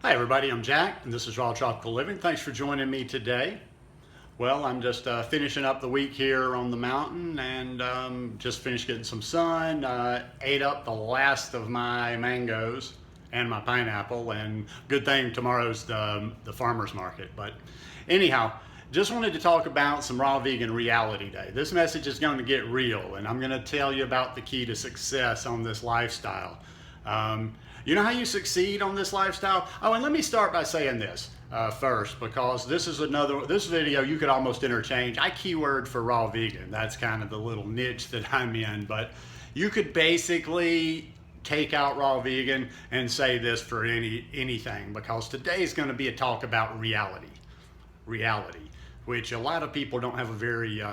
Hi everybody, I'm Jack and this is Raw Tropical Living. Thanks for joining me today. Well, I'm just finishing up the week here on the mountain and just finished getting some sun. Ate up the last of my mangoes and my pineapple, and good thing tomorrow's the farmer's market. But anyhow, just wanted to talk about some Raw Vegan Reality Day. This message is going to get real, and I'm going to tell you about the key to success on this lifestyle. You know how you succeed on this lifestyle? Oh, and let me start by saying this first, because this video you could almost interchange. I keyword for raw vegan. That's kind of the little niche that I'm in, but you could basically take out raw vegan and say this for anything, because today is going to be a talk about reality, which a lot of people don't have a very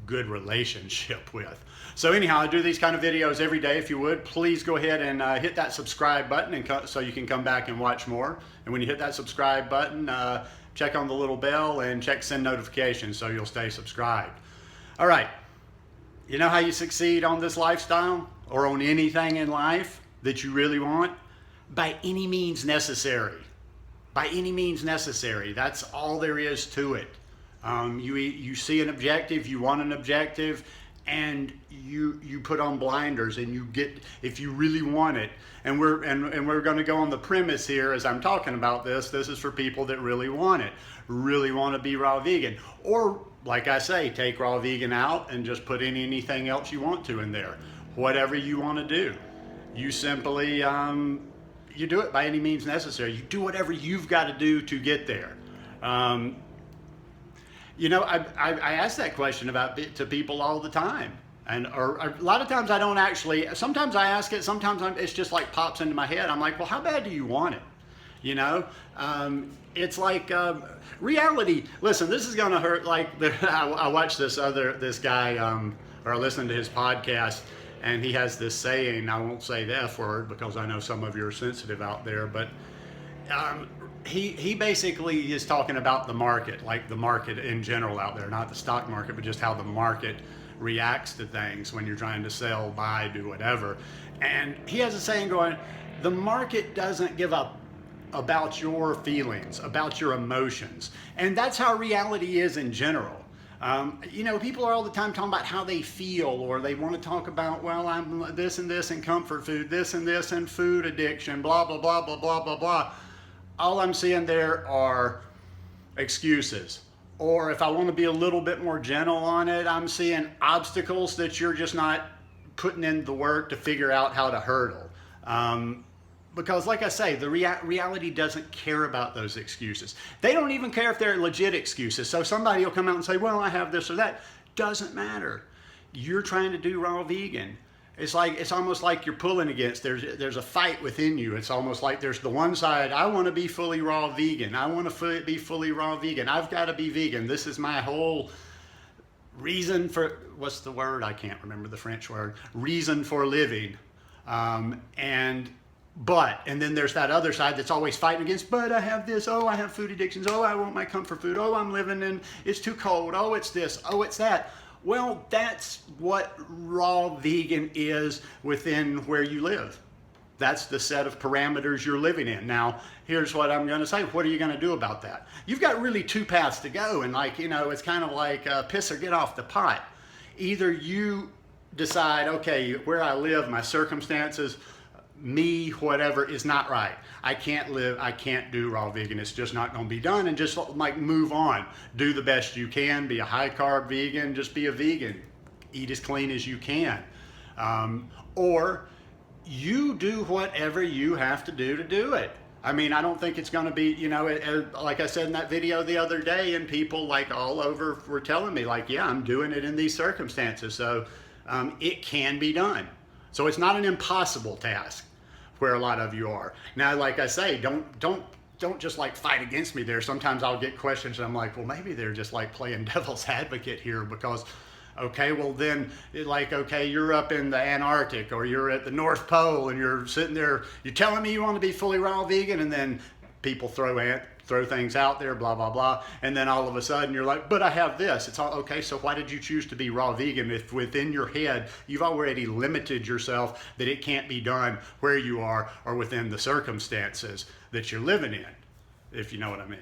good relationship with. So anyhow, I do these kind of videos every day. If you would, please go ahead and hit that subscribe button so you can come back and watch more. And when you hit that subscribe button, check on the little bell and check send notifications so you'll stay subscribed. All right, you know how you succeed on this lifestyle or on anything in life that you really want? By any means necessary. By any means necessary. That's all there is to it. You see an objective, you want an objective, and you put on blinders and you get, if you really want it. And we're going to go on the premise here as I'm talking about this is for people that really want it, really want to be raw vegan, or like I say, take raw vegan out and just put in anything else you want to in there. Whatever you want to do, you simply you do it by any means necessary. You do whatever you've got to do to get there. You know, I ask that question to people all the time, or a lot of times I don't actually. Sometimes I ask it. Sometimes it's just like pops into my head. I'm like, well, how bad do you want it? You know, it's like reality. Listen, this is gonna hurt. Like I watched this guy, or I listened to his podcast, and he has this saying. I won't say the F word because I know some of you are sensitive out there, but. He basically is talking about the market, like the market in general out there, not the stock market, but just how the market reacts to things when you're trying to sell, buy, do whatever. And he has a saying going, the market doesn't give up about your feelings, about your emotions. And that's how reality is in general. You know, people are all the time talking about how they feel, or they want to talk about, well, I'm this and this in comfort food, this and this in food addiction, blah, blah, blah, blah, blah, blah, blah. All I'm seeing there are excuses. Or if I want to be a little bit more gentle on it, I'm seeing obstacles that you're just not putting in the work to figure out how to hurdle. Because like I say, the reality doesn't care about those excuses. They don't even care if they're legit excuses. So somebody will come out and say, well, I have this or that. Doesn't matter. You're trying to do raw vegan. It's almost like you're pulling against. There's a fight within you. It's almost like there's the one side. I want to be fully raw vegan. I want to be fully raw vegan. I've got to be vegan. This is my whole reason for, what's the word? I can't remember the French word. Reason for living. And then there's that other side that's always fighting against, but I have this, oh, I have food addictions, oh, I want my comfort food, oh, I'm living in, it's too cold, oh, it's this, oh, it's that. Well, that's what raw vegan is within where you live. That's the set of parameters you're living in. Now, here's what I'm going to say. What are you going to do about that? You've got really two paths to go. And like, you know, it's kind of like piss or get off the pot. Either you decide, okay, where I live, my circumstances, me, whatever, is not right. I can't do raw vegan. It's just not going to be done, and just like move on. Do the best you can. Be a high carb vegan. Just be a vegan. Eat as clean as you can. Or you do whatever you have to do it. I mean, I don't think it's going to be, you know, like I said in that video the other day, and people like all over were telling me like, yeah, I'm doing it in these circumstances. So it can be done. So it's not an impossible task where a lot of you are. Now, like I say, don't just like fight against me there. Sometimes I'll get questions and I'm like, well, maybe they're just like playing devil's advocate here, because, okay, well then, like, okay, you're up in the Antarctic or you're at the North Pole and you're sitting there, you're telling me you want to be fully raw vegan, and then people throw throw things out there, blah, blah, blah. And then all of a sudden you're like, but I have this. It's all okay. So why did you choose to be raw vegan if within your head you've already limited yourself that it can't be done where you are or within the circumstances that you're living in, if you know what I mean?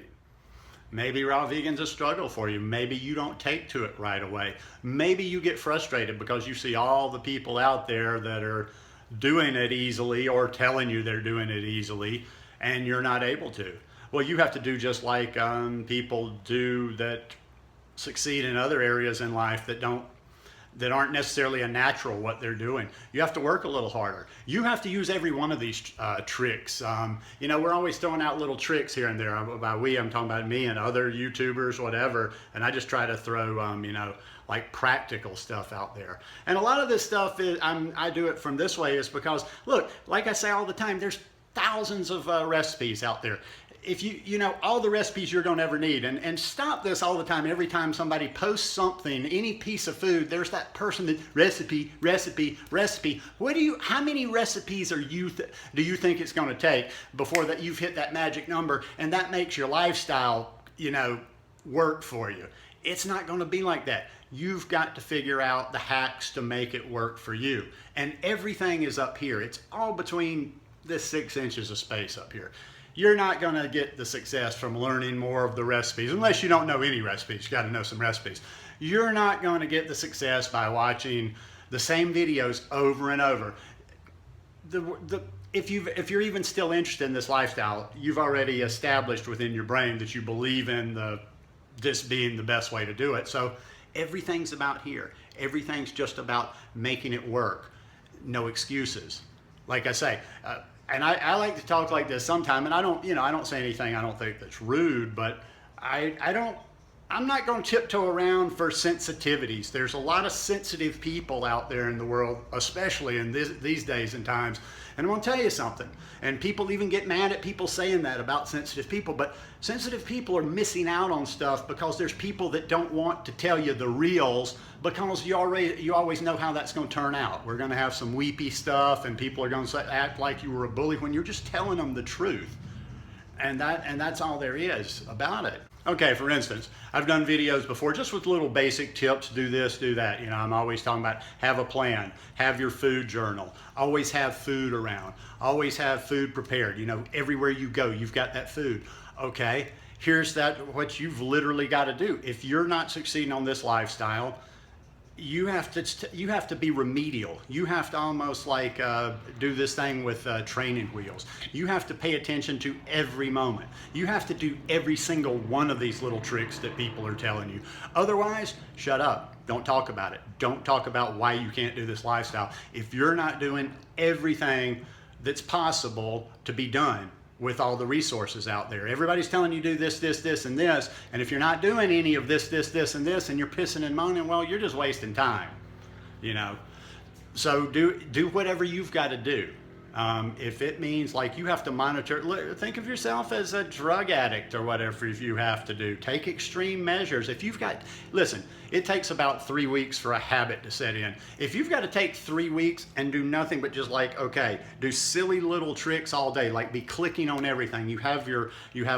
Maybe raw vegan's a struggle for you. Maybe you don't take to it right away. Maybe you get frustrated because you see all the people out there that are doing it easily or telling you they're doing it easily, and you're not able to. Well, you have to do just like people do that succeed in other areas in life that aren't necessarily a natural what they're doing. You have to work a little harder. You have to use every one of these tricks. You know, we're always throwing out little tricks here and there. By we, I'm talking about me and other YouTubers, whatever. And I just try to throw, you know, like practical stuff out there. And a lot of this stuff is, I do it from this way is because, look, like I say all the time, there's thousands of recipes out there. If you know all the recipes you're going to ever need, and stop this all the time. Every time somebody posts something, any piece of food, there's that person that recipe. How many recipes do you think it's going to take before that you've hit that magic number and that makes your lifestyle, you know, work for you? It's not going to be like that. You've got to figure out the hacks to make it work for you. And everything is up here. It's all between this 6 inches of space up here. You're not going to get the success from learning more of the recipes, unless you don't know any recipes. You got to know some recipes. You're not going to get the success by watching the same videos over and over. If you're even still interested in this lifestyle, you've already established within your brain that you believe in this being the best way to do it. So everything's about here. Everything's just about making it work. No excuses. Like I say, and I like to talk like this sometime, and I don't say anything I don't think that's rude, but I'm not going to tiptoe around for sensitivities. There's a lot of sensitive people out there in the world, especially in these days and times. And I'm going to tell you something, and people even get mad at people saying that about sensitive people, but sensitive people are missing out on stuff because there's people that don't want to tell you the reals because you always know how that's going to turn out. We're going to have some weepy stuff, and people are going to act like you were a bully when you're just telling them the truth. And that's all there is about it. Okay, for instance, I've done videos before just with little basic tips, do this, do that. You know, I'm always talking about have a plan, have your food journal, always have food around, always have food prepared. You know, everywhere you go, you've got that food. Okay, here's what you've literally got to do. If you're not succeeding on this lifestyle, you have to be remedial. You have to almost like do this thing with training wheels. You have to pay attention to every moment. You have to do every single one of these little tricks that people are telling you. Otherwise, shut up. Don't talk about it. Don't talk about why you can't do this lifestyle. If you're not doing everything that's possible to be done with all the resources out there. Everybody's telling you do this, this, this, and this. And if you're not doing any of this, this, this, and this, and you're pissing and moaning, well, you're just wasting time, you know. So do whatever you've got to do. If it means like you have to monitor, think of yourself as a drug addict or whatever you have to do. Take extreme measures. If you've got, listen, it takes about 3 weeks for a habit to set in. If you've got to take 3 weeks and do nothing but just like, okay, do silly little tricks all day, like be clicking on everything. You have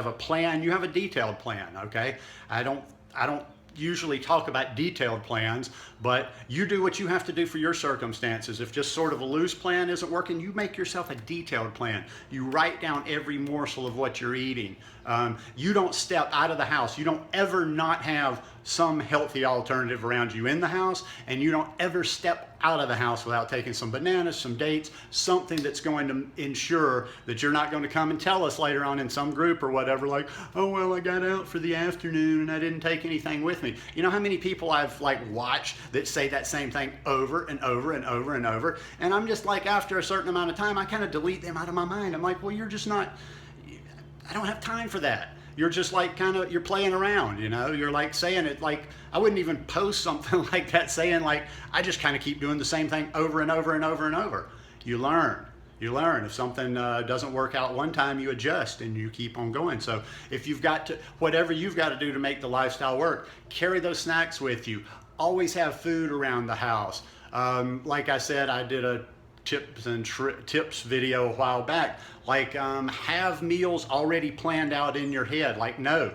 a plan, you have a detailed plan, okay? I don't usually talk about detailed plans, but you do what you have to do for your circumstances. If just sort of a loose plan isn't working, you make yourself a detailed plan. You write down every morsel of what you're eating. You don't step out of the house. You don't ever not have some healthy alternative around you in the house, and you don't ever step out of the house without taking some bananas, some dates, something that's going to ensure that you're not going to come and tell us later on in some group or whatever, like, oh, well, I got out for the afternoon and I didn't take anything with me. You know how many people I've like watched that say that same thing over and over and over and over, and I'm just like, after a certain amount of time, I kind of delete them out of my mind. I'm like, well, you're just not, I don't have time for that. You're just like you're playing around, you know, you're like saying it like, I wouldn't even post something like that saying like, I just kind of keep doing the same thing over and over and over and over. You learn. If something doesn't work out one time, you adjust and you keep on going. So if you've got to, whatever you've got to do to make the lifestyle work, carry those snacks with you. Always have food around the house. Like I said, I did tips video a while back. Like have meals already planned out in your head. Like no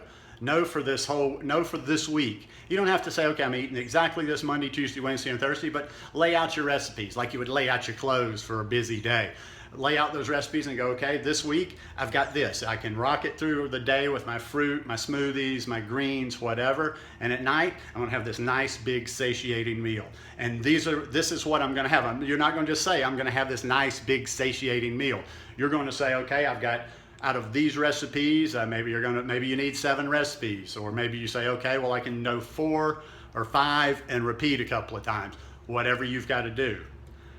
for this week. You don't have to say, okay, I'm eating exactly this Monday, Tuesday, Wednesday, and Thursday, but lay out your recipes like you would lay out your clothes for a busy day. Lay out those recipes and go, okay, this week I've got this. I can rock it through the day with my fruit, my smoothies, my greens, whatever. And at night, I'm gonna have this nice, big, satiating meal. And this is what I'm gonna have. You're not gonna just say, I'm gonna have this nice, big, satiating meal. You're gonna say, okay, I've got, out of these recipes, maybe you need 7 recipes, or maybe you say, okay, well, I can know 4 or 5 and repeat a couple of times, whatever you've got to do.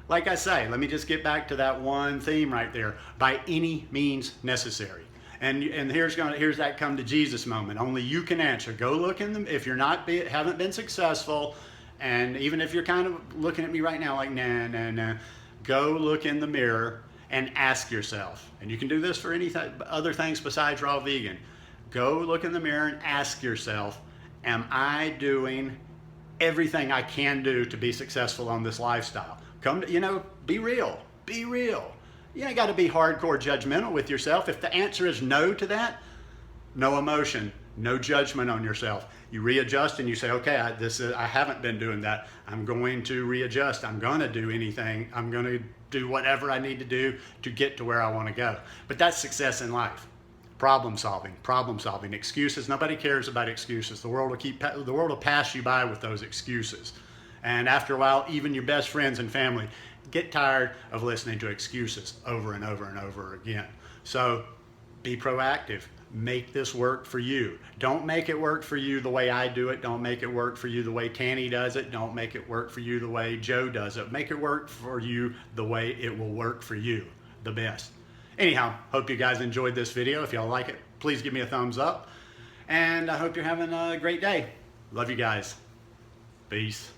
Like I say, let me just get back to that one theme right there. By any means necessary. And here's that come to Jesus moment. Only you can answer. Go look in them. If you're haven't been successful, and even if you're kind of looking at me right now like nah, go look in the mirror and ask yourself. And you can do this for any other things besides raw vegan. Go look in the mirror and ask yourself, am I doing everything I can do to be successful on this lifestyle? Be real. Be real. You ain't got to be hardcore judgmental with yourself. If the answer is no to that, no emotion, no judgment on yourself. You readjust and you say, okay, I haven't been doing that. I'm going to readjust. I'm going to do anything. I'm going to do whatever I need to do to get to where I want to go. But that's success in life. Problem solving. Excuses. Nobody cares about excuses. The world will pass you by with those excuses. And after a while, even your best friends and family get tired of listening to excuses over and over and over again. So be proactive. Make this work for you. Don't make it work for you the way I do it. Don't make it work for you the way Tanny does it. Don't make it work for you the way Joe does it. Make it work for you the way it will work for you the best. Anyhow, hope you guys enjoyed this video. If y'all like it, please give me a thumbs up. And I hope you're having a great day. Love you guys. Peace.